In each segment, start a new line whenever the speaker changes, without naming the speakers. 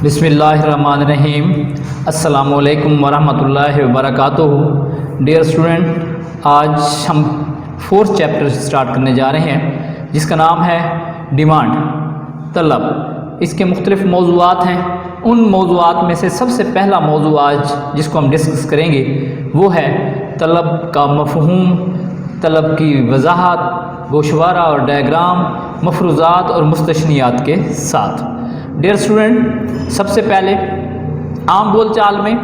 बिस्मिल्लाहिर्रहमानिर्रहीम। अस्सलामु अलैकुम वरहमतुल्लाहि वबरकातुहू। डियर स्टूडेंट, आज हम 4th चैप्टर स्टार्ट करने जा रहे हैं जिसका नाम है डिमांड, तलब। इसके मुख्तलिफ मौज़ूआत हैं। उन मौज़ूआत में से सबसे पहला मौज़ू आज जिसको हम डिस्कस करेंगे वो है तलब का मफ़हूम, तलब की वजाहत, गोशवारा और डायग्राम, मफरूज़ात और मुस्तशनियात के साथ। डियर स्टूडेंट, सबसे पहले आम बोलचाल में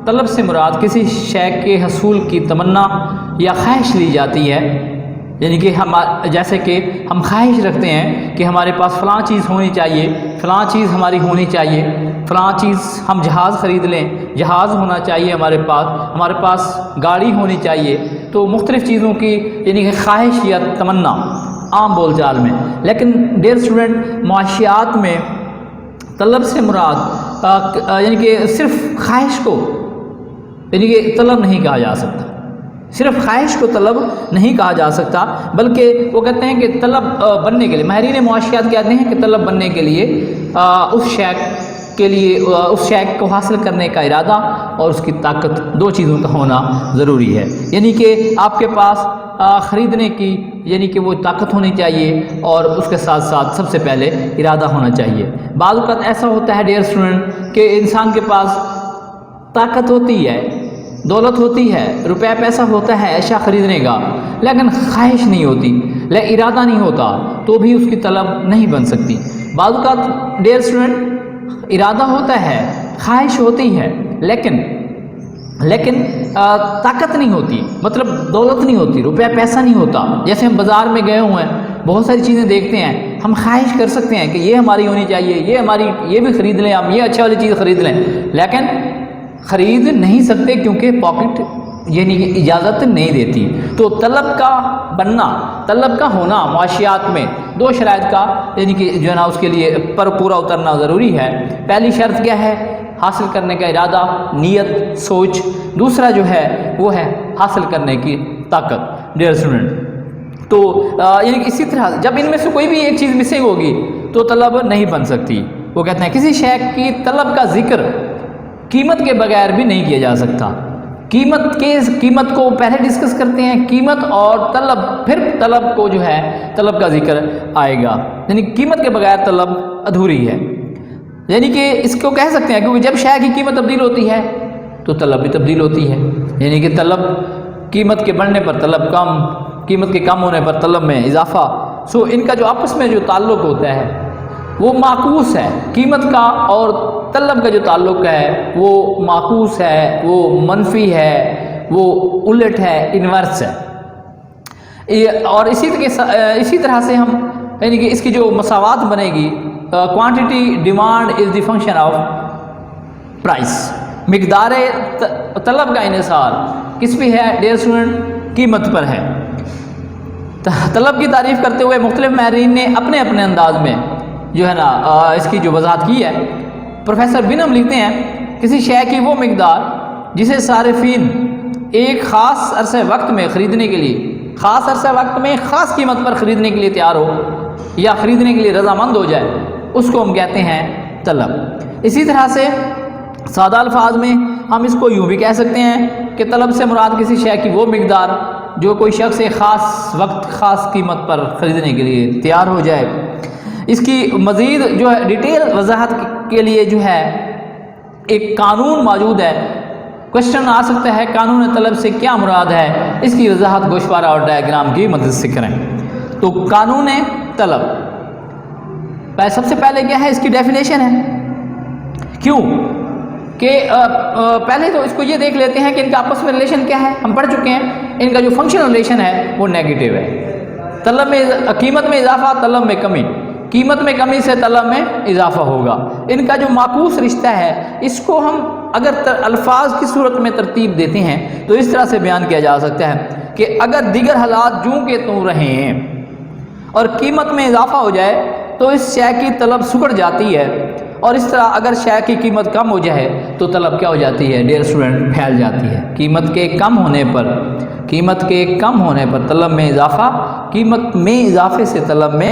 तलब से मुराद किसी शय के हसूल की तमन्ना या ख्वाहिश ली जाती है। यानी कि जैसे कि हम ख्वाहिश रखते हैं कि हमारे पास फ़लाँ चीज़ होनी चाहिए, फ़लाँ चीज़ हमारी होनी चाहिए, फ़लाँ चीज़ हम जहाज़ ख़रीद लें, जहाज़ होना चाहिए हमारे पास गाड़ी होनी चाहिए। तो मुख्तलिफ़ चीज़ों की यानी कि ख्वाहिश या तमन्ना आम बोलचाल में। लेकिन डियर स्टूडेंट, मुआशियात में तलब से मुराद यानी कि सिर्फ ख्वाहिश को यानी कि तलब नहीं कहा जा सकता, सिर्फ ख्वाहिश को तलब नहीं कहा जा सकता, बल्कि वो कहते हैं कि तलब बनने के लिए, माहिरीन मुआशियात कहते हैं कि तलब बनने के लिए उस शय को हासिल करने का इरादा और उसकी ताकत, दो चीज़ों का होना ज़रूरी है। यानी कि आपके पास ख़रीदने की यानी कि वो ताकत होनी चाहिए और उसके साथ साथ सबसे पहले इरादा होना चाहिए। बाज़ वक़्त ऐसा होता है डियर स्टूडेंट कि इंसान के पास ताकत होती है, दौलत होती है, रुपया पैसा होता है ऐशा ख़रीदने का, लेकिन ख्वाहिश नहीं होती, इरादा नहीं होता, तो भी उसकी तलब नहीं बन सकती। बाज़ वक़्त डियर स्टूडेंट इरादा होता है, ख्वाहिश होती है, लेकिन ताकत नहीं होती, मतलब दौलत नहीं होती, रुपया पैसा नहीं होता। जैसे हम बाज़ार में गए हुए हैं, बहुत सारी चीज़ें देखते हैं, हम ख्वाहिश कर सकते हैं कि ये हमारी होनी चाहिए, ये भी ख़रीद लें, हम ये अच्छा वाली चीज़ ख़रीद लें, लेकिन ख़रीद नहीं सकते क्योंकि पॉकेट यानी कि इजाज़त नहीं देती। तो तलब का बनना, तलब का होना मुआशियात में दो शराइत का यानी कि जो है ना उसके लिए पर पूरा उतरना ज़रूरी है। पहली शर्त क्या है? हासिल करने का इरादा, नीयत, सोच। दूसरा जो है वो है हासिल करने की ताकत। डियर स्टूडेंट, तो यानी कि इसी तरह जब इनमें से कोई भी एक चीज़ मिसिंग होगी तो तलब नहीं बन सकती। वो कहते हैं किसी शय की तलब का जिक्र कीमत के बगैर भी नहीं किया जा सकता। कीमत को पहले डिस्कस करते हैं, कीमत और तलब, फिर तलब को जो है तलब का जिक्र आएगा। यानी कीमत के बगैर तलब अधूरी है। यानी कि इसको कह सकते हैं क्योंकि जब शय की कीमत तब्दील होती है तो तलब भी तब्दील होती है। यानी कि तलब, कीमत के बढ़ने पर तलब कम, कीमत के कम होने पर तलब में इजाफा। सो इनका जो आपस में जो ताल्लुक़ होता है वो माकूस है। कीमत का और तलब का जो ताल्लुक़ है वो माकूस है, वो मनफी है, वो उलट है, इन्वर्स है। और इसी तरह से हम यानी कि इसकी जो मसावात बनेगी, quantity demand is the function of price. मिकदार तलब का इन्हिसार किस पे है डियर स्टूडेंट? कीमत पर है। तलब की तारीफ़ करते हुए मुख्तलिफ माहिरीन ने अपने अपने अंदाज में जो है ना इसकी जो वजाहत की है। प्रोफेसर बिनम लिखते हैं किसी शय की वो मिकदार जिसे सारिफीन एक ख़ास अरसे वक्त में ख़रीदने के लिए, ख़ास अरसे वक्त में ख़ास कीमत पर ख़रीदने के लिए तैयार हो या ख़रीदने के लिए रज़ामंद हो जाए, उसको हम कहते हैं तलब। इसी तरह से सादा अल्फाज में हम इसको यूँ भी कह सकते हैं कि तलब से मुराद किसी शय की वो मिकदार जो कोई शख्स एक ख़ास वक्त ख़ास कीमत पर ख़रीदने के लिए तैयार हो जाए। इसकी मज़ीद जो है डिटेल वजाहत के लिए जो है एक कानून मौजूद है। क्वेश्चन आ सकता है कानून तलब से क्या मुराद है, इसकी वजाहत गोशवारा और डायग्राम की मदद से करें। तो कानून तलब सबसे पहले क्या है? इसकी डेफिनेशन है। क्यों कि पहले तो इसको ये देख लेते हैं कि इनका आपस में रिलेशन क्या है। हम पढ़ चुके हैं इनका जो फंक्शनल रिलेशन है वो नेगेटिव है। तलब में कीमत में इजाफा, तलब में कमी, कीमत में कमी से तलब में इजाफा होगा। इनका जो माकूस रिश्ता है इसको हम अगर अल्फाज की सूरत में तरतीब देते हैं तो इस तरह से बयान किया जा सकता है कि अगर दीगर हालात जूं के त्यों रहें और कीमत में इजाफा हो जाए तो इस शय की तलब सुकड़ जाती है, और इस तरह अगर शय की कीमत कम हो जाए तो तलब क्या हो जाती है डियर स्टूडेंट? फैल जाती है। कीमत के कम होने पर तलब में इजाफा, कीमत में इजाफे से तलब में